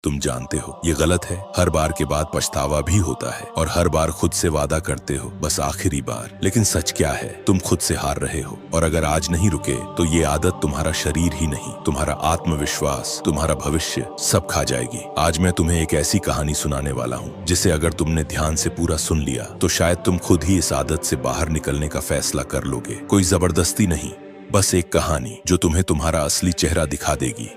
तुम जानते हो ये गलत है। हर बार के बाद पछतावा भी होता है और हर बार खुद से वादा करते हो बस आखिरी बार। लेकिन सच क्या है, तुम खुद से हार रहे हो और अगर आज नहीं रुके तो ये आदत तुम्हारा शरीर ही नहीं, तुम्हारा आत्मविश्वास, तुम्हारा भविष्य सब खा जाएगी। आज मैं तुम्हें एक ऐसी कहानी सुनाने वाला हूँ जिसे अगर तुमने ध्यान से पूरा सुन लिया तो शायद तुम खुद ही इस आदत से बाहर निकलने का फैसला कर लोगे। कोई जबरदस्ती नहीं, बस एक कहानी जो तुम्हें तुम्हारा असली चेहरा दिखा देगी।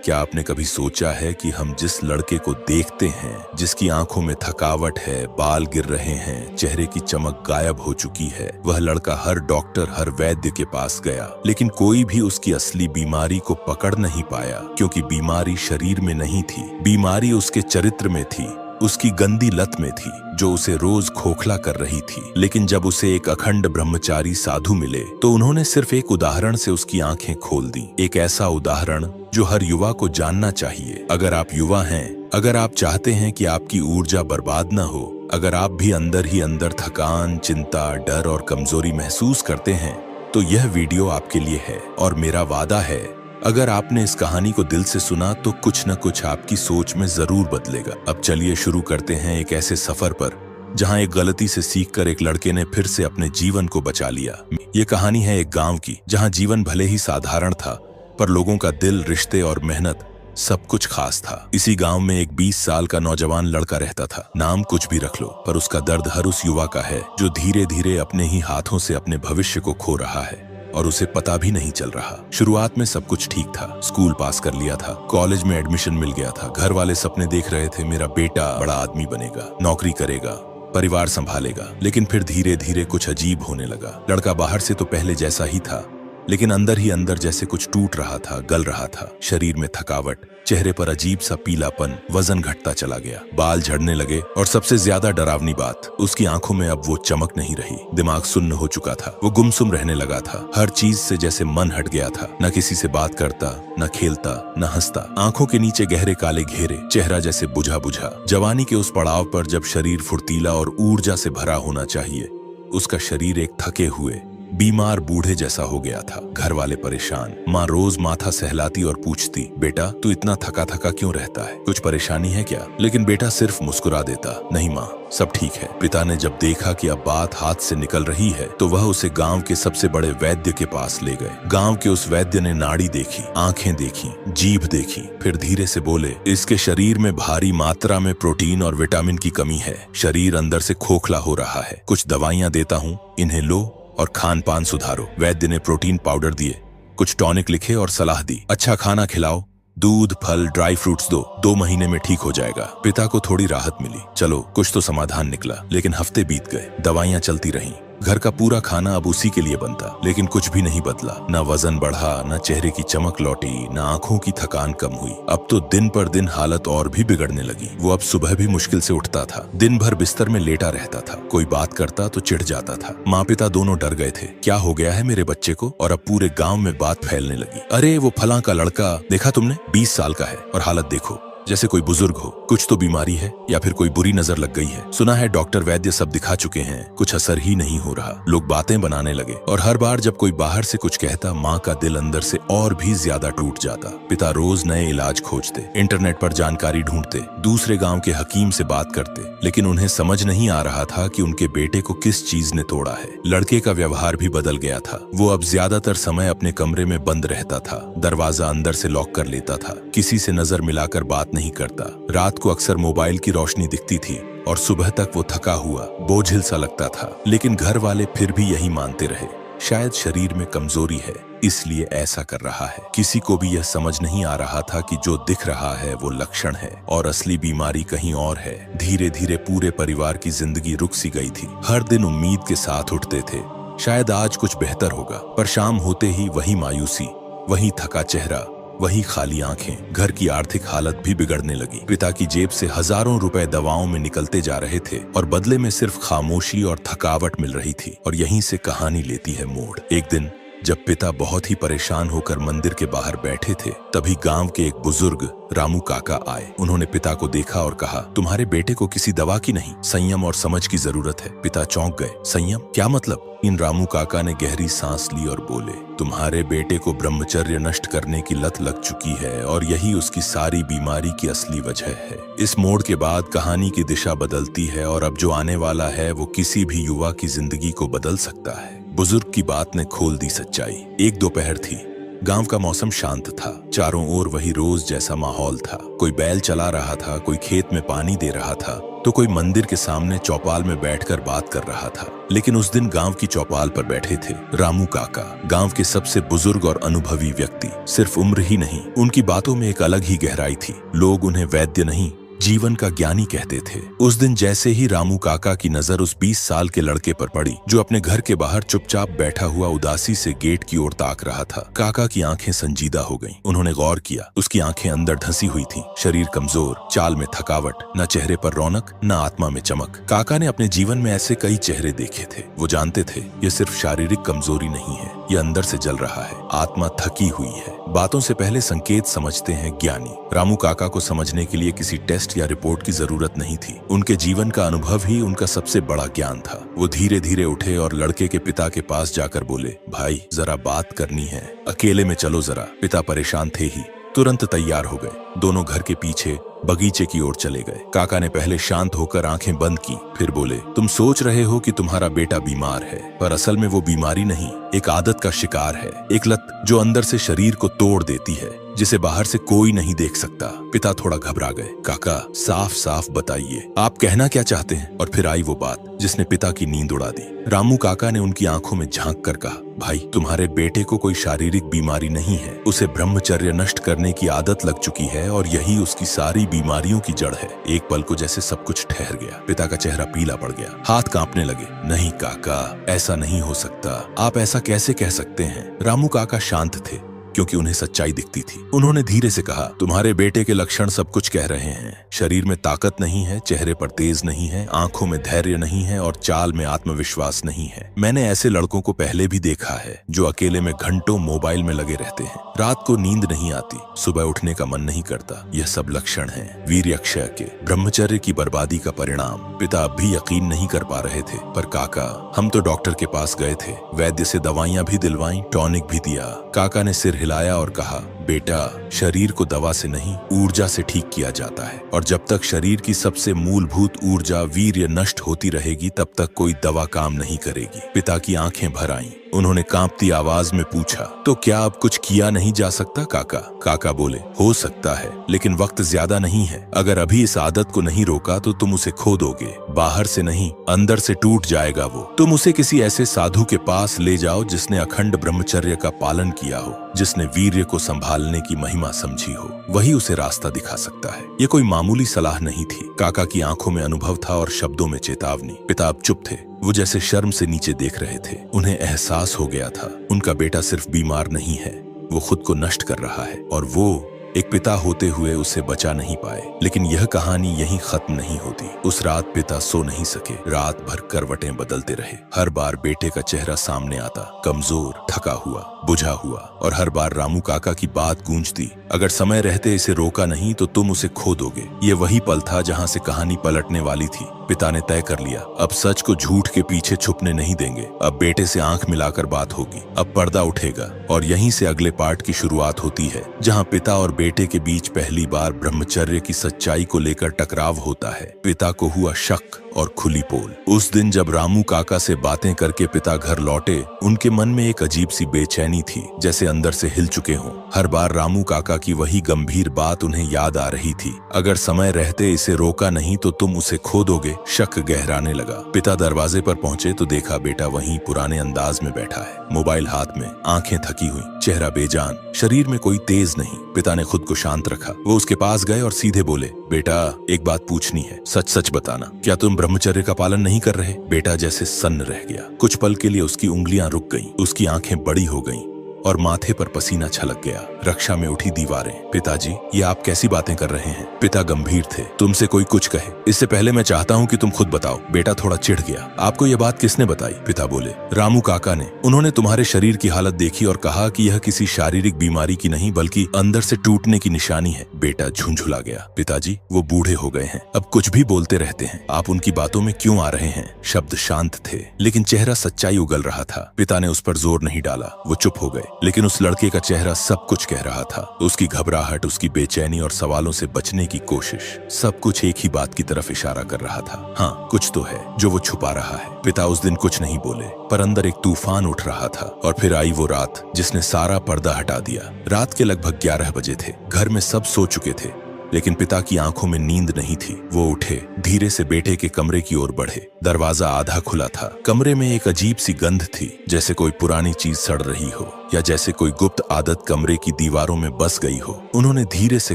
क्या आपने कभी सोचा है कि हम जिस लड़के को देखते हैं, जिसकी आंखों में थकावट है, बाल गिर रहे हैं, चेहरे की चमक गायब हो चुकी है, वह लड़का हर डॉक्टर, हर वैद्य के पास गया लेकिन कोई भी उसकी असली बीमारी को पकड़ नहीं पाया, क्योंकि बीमारी शरीर में नहीं थी, बीमारी उसके चरित्र में थी, उसकी गंदी लत में थी जो उसे रोज खोखला कर रही थी। लेकिन जब उसे एक अखंड ब्रह्मचारी साधु मिले तो उन्होंने सिर्फ एक उदाहरण से उसकी आंखें खोल दी। एक ऐसा उदाहरण जो हर युवा को जानना चाहिए। अगर आप युवा हैं, अगर आप चाहते हैं कि आपकी ऊर्जा बर्बाद न हो, अगर आप भी अंदर ही अंदर थकान, चिंता, डर और कमजोरी महसूस करते हैं तो यह वीडियो आपके लिए है। और मेरा वादा है, अगर आपने इस कहानी को दिल से सुना तो कुछ न कुछ आपकी सोच में जरूर बदलेगा। अब चलिए शुरू करते हैं एक ऐसे सफर पर जहां एक गलती से सीखकर एक लड़के ने फिर से अपने जीवन को बचा लिया। ये कहानी है एक गांव की जहां जीवन भले ही साधारण था पर लोगों का दिल, रिश्ते और मेहनत सब कुछ खास था। इसी गांव में एक 20 साल का नौजवान लड़का रहता था। नाम कुछ भी रख लो, पर उसका दर्द हर उस युवा का है जो धीरे धीरे अपने ही हाथों से अपने भविष्य को खो रहा है और उसे पता भी नहीं चल रहा। शुरुआत में सब कुछ ठीक था, स्कूल पास कर लिया था, कॉलेज में एडमिशन मिल गया था, घर वाले सपने देख रहे थे, मेरा बेटा बड़ा आदमी बनेगा, नौकरी करेगा, परिवार संभालेगा। लेकिन फिर धीरे धीरे कुछ अजीब होने लगा। लड़का बाहर से तो पहले जैसा ही था लेकिन अंदर ही अंदर जैसे कुछ टूट रहा था, गल रहा था। शरीर में थकावट, चेहरे पर अजीब सा पीलापन, वजन घटता चला गया, बाल झड़ने लगे और सबसे ज्यादा डरावनी बात, उसकी आंखों में अब वो चमक नहीं रही। दिमाग सुन्न हो चुका था, वो गुमसुम रहने लगा था, हर चीज से जैसे मन हट गया था। न किसी से बात करता, न खेलता, न हंसता। आंखों के नीचे गहरे काले घेरे, चेहरा जैसे बुझा बुझा। जवानी के उस पड़ाव पर जब शरीर फुर्तीला और ऊर्जा से भरा होना चाहिए, उसका शरीर एक थके हुए बीमार बूढ़े जैसा हो गया था। घर वाले परेशान, माँ रोज माथा सहलाती और पूछती, बेटा तू इतना थका थका क्यों रहता है, कुछ परेशानी है क्या? लेकिन बेटा सिर्फ मुस्कुरा देता, नहीं माँ सब ठीक है। पिता ने जब देखा कि अब बात हाथ से निकल रही है तो वह उसे गांव के सबसे बड़े वैद्य के पास ले गए। गांव के उस वैद्य ने नाड़ी देखी, आंखें देखी, जीभ देखी, फिर धीरे से बोले, इसके शरीर में भारी मात्रा में प्रोटीन और विटामिन की कमी है, शरीर अंदर से खोखला हो रहा है, कुछ दवाइयां देता हूँ, इन्हें लो और खान पान सुधारो। वैद्य ने प्रोटीन पाउडर दिए, कुछ टॉनिक लिखे और सलाह दी, अच्छा खाना खिलाओ, दूध, फल, ड्राई फ्रूट्स दो, 2 महीने में ठीक हो जाएगा। पिता को थोड़ी राहत मिली, चलो कुछ तो समाधान निकला। लेकिन हफ्ते बीत गए, दवाइयां चलती रहीं, घर का पूरा खाना अब उसी के लिए बनता, लेकिन कुछ भी नहीं बदला। न वजन बढ़ा, न चेहरे की चमक लौटी, न आंखों की थकान कम हुई। अब तो दिन पर दिन हालत और भी बिगड़ने लगी। वो अब सुबह भी मुश्किल से उठता था, दिन भर बिस्तर में लेटा रहता था, कोई बात करता तो चिढ़ जाता था। माँ पिता दोनों डर गए थे, क्या हो गया है मेरे बच्चे को? और अब पूरे गाँव में बात फैलने लगी, अरे वो फलां का लड़का देखा तुमने, 20 साल का है और हालत देखो, जैसे कोई बुजुर्ग हो, कुछ तो बीमारी है या फिर कोई बुरी नजर लग गई है। सुना है डॉक्टर वैद्य सब दिखा चुके हैं, कुछ असर ही नहीं हो रहा। लोग बातें बनाने लगे और हर बार जब कोई बाहर से कुछ कहता, माँ का दिल अंदर से और भी ज्यादा टूट जाता। पिता रोज नए इलाज खोजते, इंटरनेट पर जानकारी ढूंढते, दूसरे गाँव के हकीम से बात करते, लेकिन उन्हें समझ नहीं आ रहा था कि उनके बेटे को किस चीज ने तोड़ा है। लड़के का व्यवहार भी बदल गया था, वो अब ज्यादातर समय अपने कमरे में बंद रहता था, दरवाजा अंदर से लॉक कर लेता था, किसी से नजर मिलाकर बात नहीं करता। रात को अक्सर मोबाइल की रोशनी दिखती थी और सुबह तक वो थका हुआ, बोझिल सा लगता था। लेकिन घर वाले फिर भी यही मानते रहे, शायद शरीर में कमजोरी है इसलिए ऐसा कर रहा है। किसी को भी यह समझ नहीं आ रहा था कि जो दिख रहा है वो लक्षण है और असली बीमारी कहीं और है। धीरे धीरे पूरे परिवार की जिंदगी रुक सी गई थी। हर दिन उम्मीद के साथ उठते थे, शायद आज कुछ बेहतर होगा, पर शाम होते ही वही मायूसी, वही थका चेहरा, वही खाली आंखें। घर की आर्थिक हालत भी बिगड़ने लगी। पिता की जेब से हजारों रुपए दवाओं में निकलते जा रहे थे और बदले में सिर्फ खामोशी और थकावट मिल रही थी। और यहीं से कहानी लेती है मोड़। एक दिन जब पिता बहुत ही परेशान होकर मंदिर के बाहर बैठे थे, तभी गांव के एक बुजुर्ग रामू काका आए। उन्होंने पिता को देखा और कहा, तुम्हारे बेटे को किसी दवा की नहीं, संयम और समझ की जरूरत है। पिता चौंक गए। संयम? क्या मतलब? इन रामू काका ने गहरी सांस ली और बोले, तुम्हारे बेटे को ब्रह्मचर्य नष्ट करने की लत लग चुकी है और यही उसकी सारी बीमारी की असली वजह है। इस मोड़ के बाद कहानी की दिशा बदलती है और अब जो आने वाला है वो किसी भी युवा की जिंदगी को बदल सकता है। बुजुर्ग की बात ने खोल दी सच्चाई। एक दोपहर थी। गांव का मौसम शांत था। चारों ओर वही रोज जैसा माहौल था। कोई बैल चला रहा था, कोई खेत में पानी दे रहा था, तो कोई मंदिर के सामने चौपाल में बैठकर बात कर रहा था। लेकिन उस दिन गांव की चौपाल पर बैठे थे रामू काका, गांव के सबसे बुजुर्ग और अनुभवी व्यक्ति। सिर्फ उम्र ही नहीं, उनकी बातों में एक अलग ही गहराई थी। लोग उन्हें वैद्य नहीं, जीवन का ज्ञानी कहते थे। उस दिन जैसे ही रामू काका की नजर उस 20 साल के लड़के पर पड़ी जो अपने घर के बाहर चुपचाप बैठा हुआ उदासी से गेट की ओर ताक रहा था, काका की आंखें संजीदा हो गईं। उन्होंने गौर किया, उसकी आंखें अंदर धंसी हुई थीं, शरीर कमजोर, चाल में थकावट, न चेहरे पर रौनक न आत्मा में चमक। काका ने अपने जीवन में ऐसे कई चेहरे देखे थे। वो जानते थे ये सिर्फ शारीरिक कमजोरी नहीं है, ये अंदर से जल रहा है। आत्मा थकी हुई है। बातों से पहले संकेत समझते हैं ज्ञानी। रामू काका को समझने के लिए किसी टेस्ट या रिपोर्ट की जरूरत नहीं थी। उनके जीवन का अनुभव ही उनका सबसे बड़ा ज्ञान था। वो धीरे धीरे उठे और लड़के के पिता के पास जाकर बोले, भाई जरा बात करनी है, अकेले में चलो जरा। पिता परेशान थे ही, तुरंत तैयार हो गए। दोनों घर के पीछे बगीचे की ओर चले गए। काका ने पहले शांत होकर आंखें बंद की, फिर बोले, तुम सोच रहे हो कि तुम्हारा बेटा बीमार है, पर असल में वो बीमारी नहीं, एक आदत का शिकार है। एक लत जो अंदर से शरीर को तोड़ देती है, जिसे बाहर से कोई नहीं देख सकता। पिता थोड़ा घबरा गए। काका साफ साफ बताइए, आप कहना क्या चाहते हैं? और फिर आई वो बात जिसने पिता की नींद उड़ा दी। रामू काका ने उनकी आंखों में झांक कर कहा, भाई तुम्हारे बेटे को कोई शारीरिक बीमारी नहीं है, उसे ब्रह्मचर्य नष्ट करने की आदत लग चुकी है और यही उसकी सारी बीमारियों की जड़ है। एक पल को जैसे सब कुछ ठहर गया। पिता का चेहरा पीला पड़ गया, हाथ कांपने लगे। नहीं काका, ऐसा नहीं हो सकता, आप ऐसा कैसे कह सकते हैं? रामू काका शांत थे क्योंकि उन्हें सच्चाई दिखती थी। उन्होंने धीरे से कहा, तुम्हारे बेटे के लक्षण सब कुछ कह रहे हैं। शरीर में ताकत नहीं है, चेहरे पर तेज नहीं है, आंखों में धैर्य नहीं है और चाल में आत्मविश्वास नहीं है। मैंने ऐसे लड़कों को पहले भी देखा है जो अकेले में घंटों मोबाइल में लगे रहते हैं, रात को नींद नहीं आती, सुबह उठने का मन नहीं करता। यह सब लक्षण हैं वीर्यक्षय के, ब्रह्मचर्य की बर्बादी का परिणाम। पिता अब भी यकीन नहीं कर पा रहे थे। पर काका, हम तो डॉक्टर के पास गए थे, वैद्य से दवाइयां भी दिलवाई, टॉनिक भी दिया। काका ने सिर हिलाया और कहा, बेटा शरीर को दवा से नहीं ऊर्जा से ठीक किया जाता है, और जब तक शरीर की सबसे मूलभूत ऊर्जा वीर्य नष्ट होती रहेगी तब तक कोई दवा काम नहीं करेगी। पिता की आंखें भर आईं। उन्होंने कांपती आवाज में पूछा, तो क्या अब कुछ किया नहीं जा सकता काका? काका बोले, हो सकता है, लेकिन वक्त ज्यादा नहीं है। अगर अभी इस आदत को नहीं रोका तो तुम उसे खो दोगे। बाहर से नहीं, अंदर से टूट जाएगा वो। तुम उसे किसी ऐसे साधु के पास ले जाओ जिसने अखंड ब्रह्मचर्य का पालन किया हो, जिसने वीर्य को संभालने की महिमा समझी हो। वही उसे रास्ता दिखा सकता है। ये कोई मामूली सलाह नहीं थी। काका की आंखों में अनुभव था और शब्दों में चेतावनी। पिता अब चुप थे। वो जैसे शर्म से नीचे देख रहे थे। उन्हें एहसास हो गया था, उनका बेटा सिर्फ बीमार नहीं है, वो खुद को नष्ट कर रहा है, और वो एक पिता होते हुए उसे बचा नहीं पाए। लेकिन यह कहानी यहीं खत्म नहीं होती। उस रात पिता सो नहीं सके। रात भर करवटें बदलते रहे। हर बार बेटे का चेहरा सामने आता, कमजोर, थका हुआ, बुझा हुआ, और हर बार रामू काका की बात गूंजती, अगर समय रहते इसे रोका नहीं तो तुम उसे खो दोगे। ये वही पल था जहां से कहानी पलटने वाली थी। पिता ने तय कर लिया, अब सच को झूठ के पीछे छुपने नहीं देंगे। अब बेटे से आंख मिलाकर बात होगी। अब पर्दा उठेगा और यहीं से अगले पार्ट की शुरुआत होती है, जहां पिता और बेटे के बीच पहली बार ब्रह्मचर्य की सच्चाई को लेकर टकराव होता है। पिता को हुआ शक और खुली पोल। उस दिन जब रामू काका से बातें करके पिता घर लौटे, उनके मन में एक अजीब सी बेचैनी थी, जैसे अंदर से हिल चुके हों। हर बार रामू काका की वही गंभीर बात उन्हें याद आ रही थी, अगर समय रहते इसे रोका नहीं तो तुम उसे खो दोगे। शक गहराने लगा। पिता दरवाजे पर पहुंचे तो देखा बेटा वहीं पुराने अंदाज में बैठा है, मोबाइल हाथ में, आंखें थकी हुई, चेहरा बेजान, शरीर में कोई तेज नहीं। पिता ने खुद को शांत रखा। वो उसके पास गए और सीधे बोले, बेटा एक बात पूछनी है, सच सच बताना, क्या तुम ब्रह्मचर्य का पालन नहीं कर रहे? बेटा जैसे सन्न रह गया। कुछ पल के लिए उसकी उंगलियां रुक गईं, उसकी आंखें बड़ी हो गईं। और माथे पर पसीना छलक गया। रक्षा में उठी दीवारें। पिताजी, ये आप कैसी बातें कर रहे हैं? पिता गंभीर थे। तुमसे कोई कुछ कहे इससे पहले मैं चाहता हूँ कि तुम खुद बताओ। बेटा थोड़ा चिढ़ गया। आपको ये बात किसने बताई? पिता बोले, रामू काका ने। उन्होंने तुम्हारे शरीर की हालत देखी और कहा कि यह किसी शारीरिक बीमारी की नहीं बल्कि अंदर से टूटने की निशानी है। बेटा झुंझुला गया। पिताजी, वो बूढ़े हो गए हैं, अब कुछ भी बोलते रहते हैं, आप उनकी बातों में क्यों आ रहे हैं? शब्द शांत थे लेकिन चेहरा सच्चाई उगल रहा था। पिता ने उस पर जोर नहीं डाला। वो चुप हो गए। लेकिन उस लड़के का चेहरा सब कुछ कह रहा था। उसकी घबराहट, उसकी बेचैनी और सवालों से बचने की कोशिश, सब कुछ एक ही बात की तरफ इशारा कर रहा था। हाँ, कुछ तो है जो वो छुपा रहा है। पिता उस दिन कुछ नहीं बोले, पर अंदर एक तूफान उठ रहा था। और फिर आई वो रात जिसने सारा पर्दा हटा दिया। रात के लगभग 11 बजे थे। घर में सब सो चुके थे लेकिन पिता की आंखों में नींद नहीं थी। वो उठे, धीरे से बेटे के कमरे की ओर बढ़े। दरवाजा आधा खुला था। कमरे में एक अजीब सी गंध थी, जैसे कोई पुरानी चीज सड़ रही हो या जैसे कोई गुप्त आदत कमरे की दीवारों में बस गई हो। उन्होंने धीरे से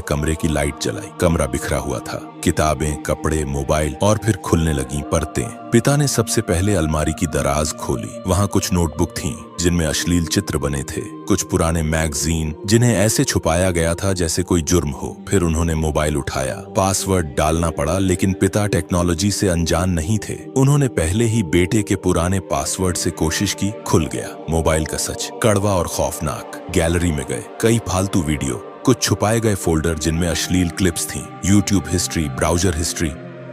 कमरे की लाइट जलाई। कमरा बिखरा हुआ था, किताबें, कपड़े, मोबाइल और फिर खुलने लगी परतें। पिता ने सबसे पहले अलमारी की दराज खोली। वहां कुछ नोटबुक थीं जिनमें अश्लील चित्र बने थे, कुछ पुराने मैगजीन जिन्हें ऐसे छुपाया गया था जैसे कोई जुर्म हो। फिर उन्होंने मोबाइल उठाया। पासवर्ड डालना पड़ा लेकिन पिता टेक्नोलॉजी से अनजान नहीं थे। उन्होंने पहले ही बेटे के पुराने पासवर्ड से कोशिश की, खुल गया। मोबाइल का सच कड़वा और खौफनाक। गैलरी में गए, कई फालतू वीडियो, कुछ छुपाए गए फोल्डर जिनमें अश्लील क्लिप्स थीं, यूट्यूब हिस्ट्री, ब्राउजर हिस्ट्री,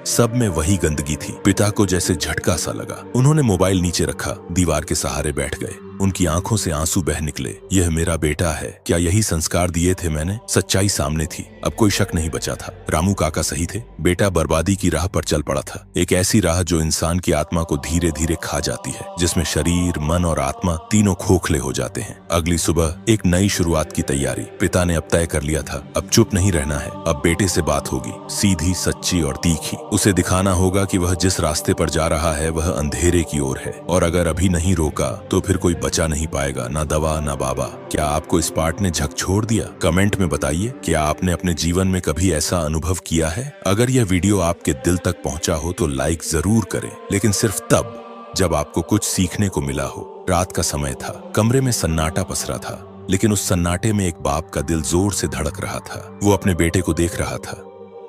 सब में वही गंदगी थी। पिता को जैसे झटका सा लगा। उन्होंने मोबाइल नीचे रखा, दीवार के सहारे बैठ गए। उनकी आंखों से आंसू बह निकले। यह मेरा बेटा है, क्या यही संस्कार दिए थे मैंने? सच्चाई सामने थी, अब कोई शक नहीं बचा था। रामू काका सही थे। बेटा बर्बादी की राह पर चल पड़ा था, एक ऐसी राह जो इंसान की आत्मा को धीरे धीरे खा जाती है, जिसमें शरीर, मन और आत्मा तीनों खोखले हो जाते हैं। अगली सुबह एक नई शुरुआत की तैयारी। पिता ने अब तय कर लिया था, अब चुप नहीं रहना है। अब बेटे से बात होगी, सीधी, सच्ची और तीखी। उसे दिखाना होगा कि वह जिस रास्ते पर जा रहा है वह अंधेरे की ओर है, और अगर अभी नहीं रोका तो फिर कोई बचा नहीं पाएगा, ना दवा ना बाबा। क्या आपको इस पार्ट ने झक छोड़ दिया? कमेंट में बताइए, क्या आपने अपने जीवन में कभी ऐसा अनुभव किया है? अगर यह वीडियो आपके दिल तक पहुंचा हो तो लाइक जरूर करें, लेकिन सिर्फ तब जब आपको कुछ सीखने को मिला हो। रात का समय था, कमरे में सन्नाटा पसरा था, लेकिन उस सन्नाटे में एक बाप का दिल जोर से धड़क रहा था। वो अपने बेटे को देख रहा था,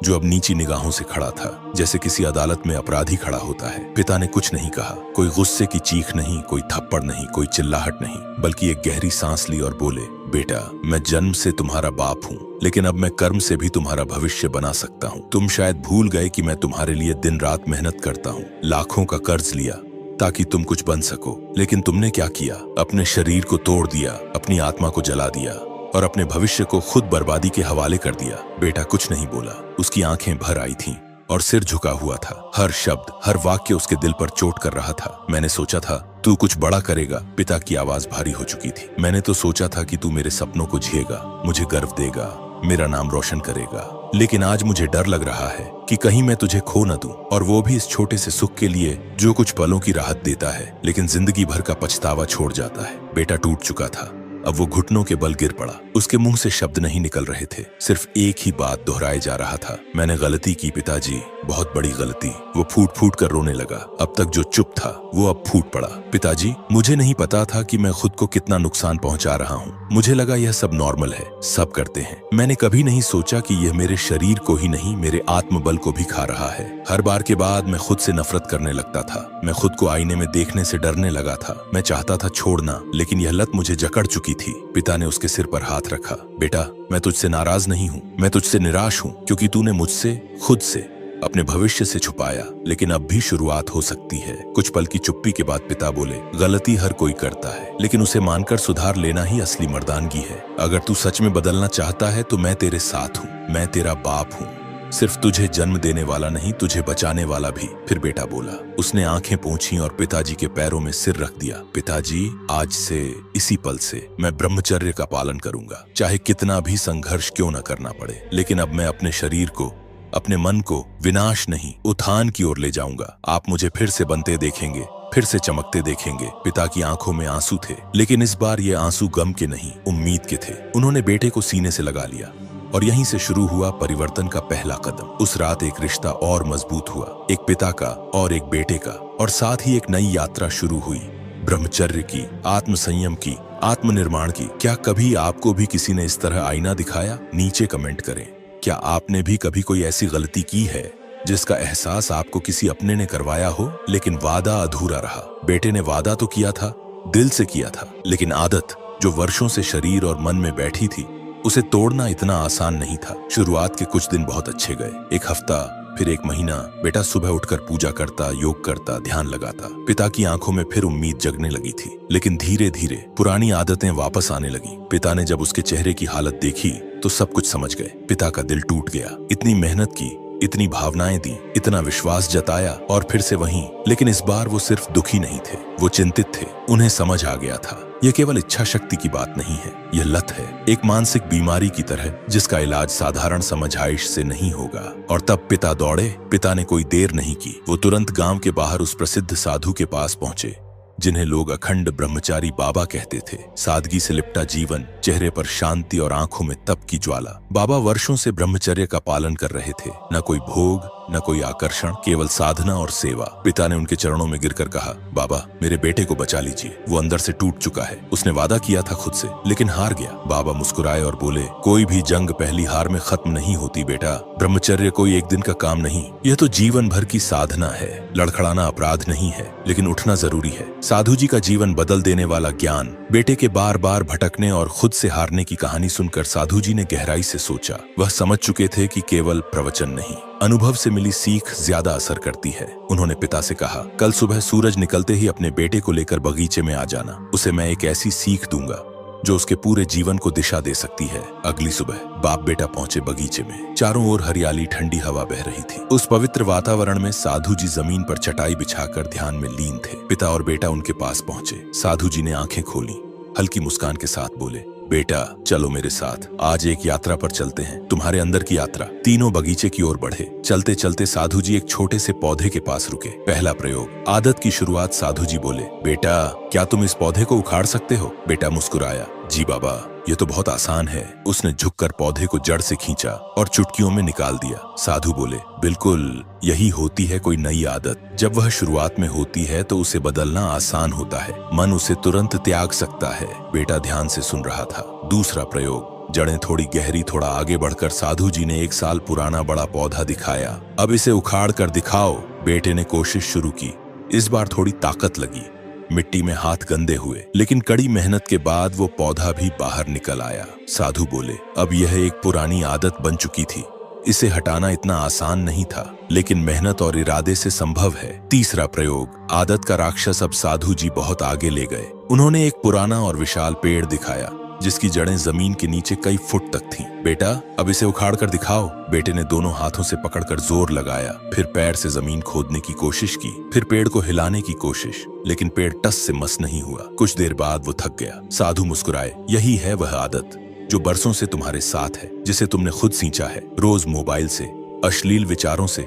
जो अब नीची निगाहों से खड़ा था, जैसे किसी अदालत में अपराधी खड़ा होता है। पिता ने कुछ नहीं कहा, कोई गुस्से की चीख नहीं, कोई थप्पड़ नहीं, कोई चिल्लाहट नहीं, बल्कि एक गहरी सांस ली और बोले, बेटा, मैं जन्म से तुम्हारा बाप हूँ, लेकिन अब मैं कर्म से भी तुम्हारा भविष्य बना सकता हूँ। तुम शायद भूल गए कि मैं तुम्हारे लिए दिन रात मेहनत करता हूँ, लाखों का कर्ज लिया ताकि तुम कुछ बन सको, लेकिन तुमने क्या किया? अपने शरीर को तोड़ दिया, अपनी आत्मा को जला दिया और अपने भविष्य को खुद बर्बादी के हवाले कर दिया। बेटा कुछ नहीं बोला, उसकी आंखें भर आई थीं और सिर झुका हुआ था। हर शब्द, हर वाक्य उसके दिल पर चोट कर रहा था। मैंने सोचा था तू कुछ बड़ा करेगा। पिता की आवाज भारी हो चुकी थी। मैंने तो सोचा था कि तू मेरे सपनों को जिएगा, मुझे गर्व देगा, मेरा नाम रोशन करेगा, लेकिन आज मुझे डर लग रहा है कि कहीं मैं तुझे खो न दूं, और वो भी इस छोटे से सुख के लिए जो कुछ पलों की राहत देता है लेकिन जिंदगी भर का पछतावा छोड़ जाता है। बेटा टूट चुका था, अब वो घुटनों के बल गिर पड़ा। उसके मुंह से शब्द नहीं निकल रहे थे, सिर्फ एक ही बात दोहराए जा रहा था, मैंने गलती की पिताजी, बहुत बड़ी गलती। वो फूट फूट कर रोने लगा। अब तक जो चुप था वो अब फूट पड़ा। पिताजी, मुझे नहीं पता था कि मैं खुद को कितना नुकसान पहुंचा रहा हूँ। मुझे लगा यह सब नॉर्मल है, सब करते हैं। मैंने कभी नहीं सोचा कि यह मेरे शरीर को ही नहीं, मेरे आत्मबल को भी खा रहा है। हर बार के बाद मैं खुद से नफरत करने लगता था। मैं खुद को आईने में देखने से डरने लगा था। मैं चाहता था छोड़ना, लेकिन यह लत मुझे जकड़ चुकी थी। पिता ने उसके सिर पर हाथ रखा। बेटा, मैं तुझसे नाराज नहीं हूँ, मैं तुझसे निराश हूँ, क्योंकि तूने मुझसे, खुद से, अपने भविष्य से छुपाया, लेकिन अब भी शुरुआत हो सकती है। कुछ पल की चुप्पी के बाद पिता बोले, गलती हर कोई करता है, लेकिन उसे मानकर सुधार लेना ही असली मर्दानगी है। अगर तू सच में बदलना चाहता है तो मैं तेरे साथ हूँ, मैं तेरा बाप हूँ, सिर्फ तुझे जन्म देने वाला नहीं, तुझे बचाने वाला भी। फिर बेटा बोला। उसने आंखें पोंछी और पिताजी के पैरों में सिर रख दिया। पिताजी, आज से, इसी पल से मैं ब्रह्मचर्य का पालन करूंगा, चाहे कितना भी संघर्ष क्यों न करना पड़े। लेकिन अब मैं अपने शरीर को, अपने मन को विनाश नहीं, उत्थान की ओर ले जाऊंगा। आप मुझे फिर से बनते देखेंगे, फिर से चमकते देखेंगे। पिता की आंखों में आंसू थे, लेकिन इस बार ये आंसू गम के नहीं, उम्मीद के थे। उन्होंने बेटे को सीने से लगा लिया और यहीं से शुरू हुआ परिवर्तन का पहला कदम। उस रात एक रिश्ता और मजबूत हुआ, एक पिता का और एक बेटे का, और साथ ही एक नई यात्रा शुरू हुई ब्रह्मचर्य की, आत्मसंयम की, आत्मनिर्माण की। क्या कभी आपको भी किसी ने इस तरह आईना दिखाया? नीचे कमेंट करें। क्या आपने भी कभी कोई ऐसी गलती की है जिसका एहसास आपको किसी अपने ने करवाया हो, लेकिन वादा अधूरा रहा? बेटे ने वादा तो किया था, दिल से किया था, लेकिन आदत जो वर्षों से शरीर और मन में बैठी थी, उसे तोड़ना इतना आसान नहीं था। शुरुआत के कुछ दिन बहुत अच्छे गए। एक हफ्ता, फिर एक महीना। बेटा सुबह उठकर पूजा करता, योग करता, ध्यान लगाता। पिता की आंखों में फिर उम्मीद जगने लगी थी, लेकिन धीरे धीरे पुरानी आदतें वापस आने लगी। पिता ने जब उसके चेहरे की हालत देखी तो सब कुछ समझ गए। पिता का दिल टूट गया। इतनी मेहनत की, इतनी भावनाएं दी, इतना विश्वास जताया, और फिर से वहीं। लेकिन इस बार वो सिर्फ दुखी नहीं थे, वो चिंतित थे। उन्हें समझ आ गया था, यह केवल इच्छा शक्ति की बात नहीं है, यह लत है, एक मानसिक बीमारी की तरह, जिसका इलाज साधारण समझाइश से नहीं होगा। और तब पिता दौड़े। पिता ने कोई देर नहीं की। वो तुरंत गांव के बाहर उस प्रसिद्ध साधु के पास पहुंचे, जिन्हें लोग अखंड ब्रह्मचारी बाबा कहते थे। सादगी से लिपटा जीवन, चेहरे पर शांति और आंखों में तप की ज्वाला। बाबा वर्षों से ब्रह्मचर्य का पालन कर रहे थे। न कोई भोग, न कोई आकर्षण, केवल साधना और सेवा। पिता ने उनके चरणों में गिरकर कहा, बाबा मेरे बेटे को बचा लीजिए, वो अंदर से टूट चुका है। उसने वादा किया था खुद से, लेकिन हार गया। बाबा मुस्कुराए और बोले, कोई भी जंग पहली हार में खत्म नहीं होती बेटा। ब्रह्मचर्य कोई एक दिन का काम नहीं, यह तो जीवन भर की साधना है। लड़खड़ाना अपराध नहीं है, लेकिन उठना जरूरी है। साधु जी का जीवन बदल देने वाला ज्ञान। बेटे के बार बार भटकने और खुद से हारने की कहानी सुनकर साधु जी ने गहराई से सोचा। वह समझ चुके थे कि केवल प्रवचन नहीं, अनुभव से मिली सीख ज्यादा असर करती है। उन्होंने पिता से कहा, कल सुबह सूरज निकलते ही अपने बेटे को लेकर बगीचे में आ जाना। उसे मैं एक ऐसी सीख दूंगा जो उसके पूरे जीवन को दिशा दे सकती है। अगली सुबह बाप बेटा पहुंचे बगीचे में। चारों ओर हरियाली, ठंडी हवा बह रही थी। उस पवित्र वातावरण में साधु जी जमीन पर चटाई बिछाकर ध्यान में लीन थे। पिता और बेटा उनके पास पहुंचे। साधु जी ने आंखें खोली, हल्की मुस्कान के साथ बोले, बेटा चलो मेरे साथ, आज एक यात्रा पर चलते हैं, तुम्हारे अंदर की यात्रा। तीनों बगीचे की ओर बढ़े। चलते चलते साधु जी एक छोटे से पौधे के पास रुके। पहला प्रयोग, आदत की शुरुआत। साधु जी बोले, बेटा क्या तुम इस पौधे को उखाड़ सकते हो? बेटा मुस्कुराया, जी बाबा ये तो बहुत आसान है। उसने झुककर पौधे को जड़ से खींचा और चुटकियों में निकाल दिया। साधु बोले, बिल्कुल यही होती है कोई नई आदत। जब वह शुरुआत में होती है तो उसे बदलना आसान होता है, मन उसे तुरंत त्याग सकता है। बेटा ध्यान से सुन रहा था। दूसरा प्रयोग, जड़ें थोड़ी गहरी। थोड़ा आगे बढ़कर साधु जी ने 1 साल पुराना बड़ा पौधा दिखाया। अब इसे उखाड़ कर दिखाओ। बेटे ने कोशिश शुरू की। इस बार थोड़ी ताकत लगी, मिट्टी में हाथ गंदे हुए, लेकिन कड़ी मेहनत के बाद वो पौधा भी बाहर निकल आया। साधु बोले, अब यह एक पुरानी आदत बन चुकी थी, इसे हटाना इतना आसान नहीं था, लेकिन मेहनत और इरादे से संभव है। तीसरा प्रयोग, आदत का राक्षस। अब साधु जी बहुत आगे ले गए। उन्होंने एक पुराना और विशाल पेड़ दिखाया, जिसकी जड़ें जमीन के नीचे कई फुट तक थीं। बेटा अब इसे उखाड़ कर दिखाओ। बेटे ने दोनों हाथों से पकड़कर जोर लगाया, फिर पैर से जमीन खोदने की कोशिश की, फिर पेड़ को हिलाने की कोशिश, लेकिन पेड़ टस से मस नहीं हुआ। कुछ देर बाद वो थक गया। साधु मुस्कुराए, यही है वह आदत जो बरसों से तुम्हारे साथ है, जिसे तुमने खुद सींचा है, रोज मोबाइल से, अश्लील विचारों से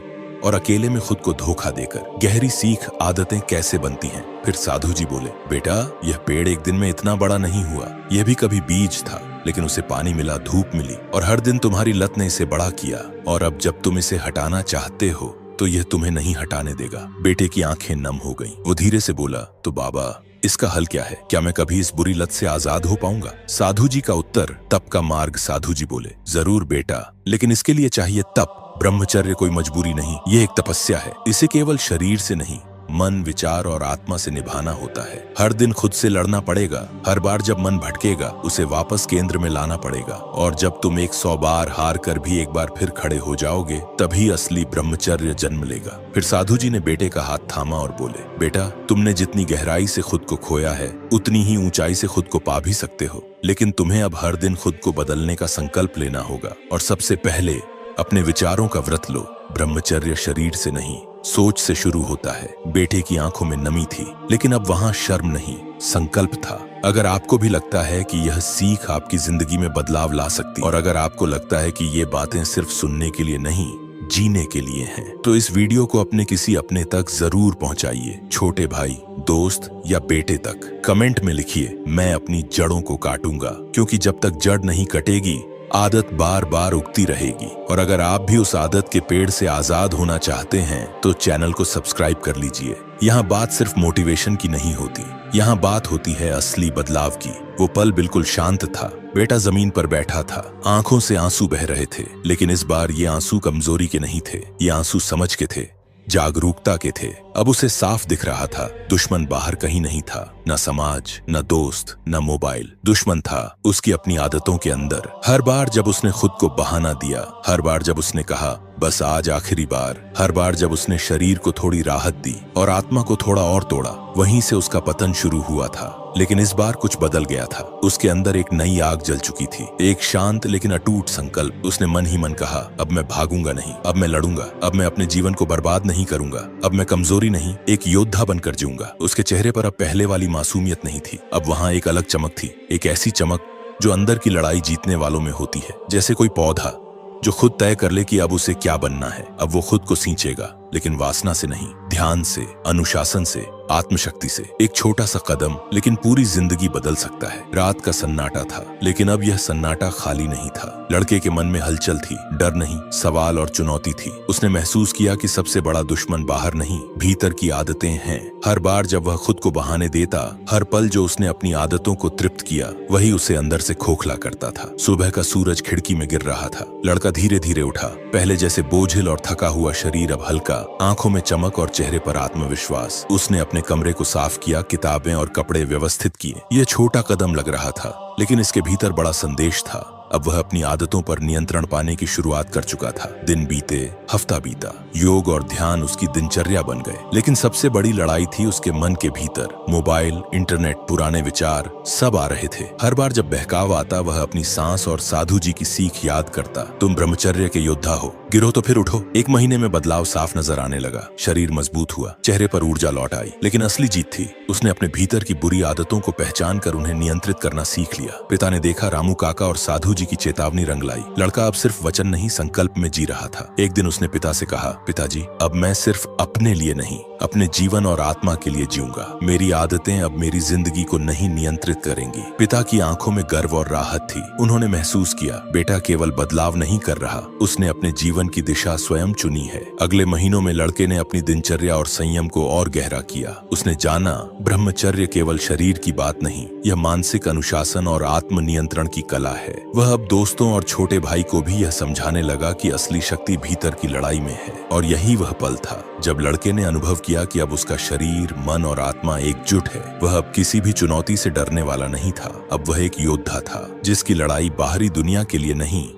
और अकेले में खुद को धोखा देकर। गहरी सीख, आदतें कैसे बनती हैं। फिर साधु जी बोले, बेटा यह पेड़ एक दिन में इतना बड़ा नहीं हुआ, यह भी कभी बीज था, लेकिन उसे पानी मिला, धूप मिली, और हर दिन तुम्हारी लत ने इसे बड़ा किया। और अब जब तुम इसे हटाना चाहते हो तो यह तुम्हें नहीं हटाने देगा। बेटे की आंखें नम हो गईं। वो धीरे से बोला, तो बाबा इसका हल क्या है? क्या मैं कभी इस बुरी लत से आजाद हो पाऊंगा? साधु जी का उत्तर, तप का मार्ग। साधु जी बोले, जरूर बेटा, लेकिन इसके लिए चाहिए तप। ब्रह्मचर्य कोई मजबूरी नहीं, ये एक तपस्या है। इसे केवल शरीर से नहीं, मन, विचार और आत्मा से निभाना होता है। हर दिन खुद से लड़ना पड़ेगा। हर बार जब मन भटकेगा उसे वापस केंद्र में लाना पड़ेगा। और जब तुम 100 बार हार कर भी एक बार फिर खड़े हो जाओगे, तभी असली ब्रह्मचर्य जन्म लेगा। फिर साधु जी ने बेटे का हाथ थामा और बोले, बेटा तुमने जितनी गहराई से खुद को खोया है, उतनी ही ऊंचाई से खुद को पा भी सकते हो। लेकिन तुम्हें अब हर दिन खुद को बदलने का संकल्प लेना होगा। और सबसे पहले अपने विचारों का व्रत लो। ब्रह्मचर्य शरीर से नहीं, सोच से शुरू होता है। बेटे की आंखों में नमी थी, लेकिन अब वहां शर्म नहीं, संकल्प था। अगर आपको भी लगता है कि यह सीख आपकी जिंदगी में बदलाव ला सकती, और अगर आपको लगता है कि ये बातें सिर्फ सुनने के लिए नहीं, जीने के लिए हैं, तो इस वीडियो को अपने किसी अपने तक जरूर पहुंचाइए। छोटे भाई, दोस्त या बेटे तक। कमेंट में लिखिए, मैं अपनी जड़ों को काटूंगा, क्योंकि जब तक जड़ नहीं कटेगी आदत बार बार उगती रहेगी। और अगर आप भी उस आदत के पेड़ से आजाद होना चाहते हैं तो चैनल को सब्सक्राइब कर लीजिए। यहाँ बात सिर्फ मोटिवेशन की नहीं होती, यहाँ बात होती है असली बदलाव की। वो पल बिल्कुल शांत था। बेटा जमीन पर बैठा था, आंखों से आंसू बह रहे थे, लेकिन इस बार ये आंसू कमजोरी के नहीं थे, ये आंसू समझ के थे, जागरूकता के थे। अब उसे साफ दिख रहा था, दुश्मन बाहर कहीं नहीं था, न समाज, न दोस्त, न मोबाइल। दुश्मन था उसकी अपनी आदतों के अंदर। हर बार जब उसने खुद को बहाना दिया, हर बार जब उसने कहा बस आज आखिरी बार, हर बार जब उसने शरीर को थोड़ी राहत दी और आत्मा को थोड़ा और तोड़ा, वहीं से उसका पतन शुरू हुआ था। लेकिन इस बार कुछ बदल गया था। उसके अंदर एक नई आग जल चुकी थी, एक शांत लेकिन अटूट संकल्प। उसने मन ही मन कहा, अब मैं भागूंगा नहीं, अब मैं लड़ूंगा, अब मैं अपने जीवन को बर्बाद नहीं करूंगा, अब मैं कमजोरी नहीं, एक योद्धा बनकर जीऊंगा। उसके चेहरे पर अब पहले वाली मासूमियत नहीं थी, अब वहां एक अलग चमक थी, एक ऐसी चमक जो अंदर की लड़ाई जीतने वालों में होती है। जैसे कोई पौधा जो खुद तय कर ले कि अब उसे क्या बनना है। अब वो खुद को सींचेगा, लेकिन वासना से नहीं, ध्यान से, अनुशासन से, आत्मशक्ति से। एक छोटा सा कदम लेकिन पूरी जिंदगी बदल सकता है। रात का सन्नाटा था, लेकिन अब यह सन्नाटा खाली नहीं था। लड़के के मन में हलचल थी, डर नहीं, सवाल और चुनौती थी। उसने महसूस किया कि सबसे बड़ा दुश्मन बाहर नहीं, भीतर की आदतें हैं। हर बार जब वह खुद को बहाने देता, हर पल जो उसने अपनी आदतों को तृप्त किया, वही उसे अंदर से खोखला करता था। सुबह का सूरज खिड़की में गिर रहा था। लड़का धीरे धीरे उठा, पहले जैसे बोझिल और थका हुआ शरीर अब हल्का, आंखों में चमक और चेहरे पर आत्मविश्वास। उसने अपने कमरे को साफ किया, किताबें और कपड़े व्यवस्थित किए। यह छोटा कदम लग रहा था, लेकिन इसके भीतर बड़ा संदेश था। अब वह अपनी आदतों पर नियंत्रण पाने की शुरुआत कर चुका था। दिन बीते, हफ्ता बीता, योग और ध्यान उसकी दिनचर्या बन गए। लेकिन सबसे बड़ी लड़ाई थी उसके मन के भीतर। मोबाइल, इंटरनेट, पुराने विचार सब आ रहे थे। हर बार जब बहकाव आता, वह अपनी सांस और साधु जी की सीख याद करता। तुम ब्रह्मचर्य के योद्धा हो, गिरो तो फिर उठो। एक महीने में बदलाव साफ नजर आने लगा। शरीर मजबूत हुआ, चेहरे पर ऊर्जा लौट आई। लेकिन असली जीत थी, उसने अपने भीतर की बुरी आदतों को पहचान कर उन्हें नियंत्रित करना सीख लिया। पिता ने देखा, रामू काका और साधु जी की चेतावनी रंग लाई। लड़का अब सिर्फ वचन नहीं, संकल्प में जी रहा था। एक दिन उसने पिता से कहा, पिताजी, अब मैं सिर्फ अपने लिए नहीं, अपने जीवन और आत्मा के लिए जीऊंगा। मेरी आदतें अब मेरी जिंदगी को नहीं नियंत्रित करेंगी। पिता की आंखों में गर्व और राहत थी। उन्होंने महसूस किया, बेटा केवल बदलाव नहीं कर रहा, उसने अपने जीवन की दिशा स्वयं चुनी है। अगले महीनों में लड़के ने अपनी दिनचर्या और संयम को और गहरा किया। उसने जाना, ब्रह्मचर्य केवल शरीर की बात नहीं, यह मानसिक अनुशासन और आत्म नियंत्रण की कला है। वह अब दोस्तों और छोटे भाई को भी यह समझाने लगा कि असली शक्ति भीतर की लड़ाई में है। और यही वह पल था जब लड़के ने अनुभव किया कि अब उसका शरीर, मन और आत्मा एकजुट है। वह अब किसी भी चुनौती से डरने वाला नहीं था। अब वह एक योद्धा था, जिसकी लड़ाई बाहरी दुनिया के लिए नहीं,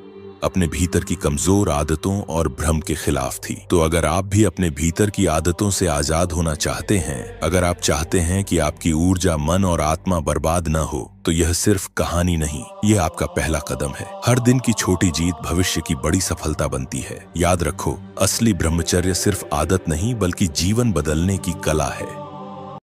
अपने भीतर की कमजोर आदतों और भ्रम के खिलाफ थी। तो अगर आप भी अपने भीतर की आदतों से आजाद होना चाहते हैं, अगर आप चाहते हैं कि आपकी ऊर्जा, मन और आत्मा बर्बाद न हो, तो यह सिर्फ कहानी नहीं, यह आपका पहला कदम है। हर दिन की छोटी जीत भविष्य की बड़ी सफलता बनती है। याद रखो, असली ब्रह्मचर्य सिर्फ आदत नहीं, बल्कि जीवन बदलने की कला है।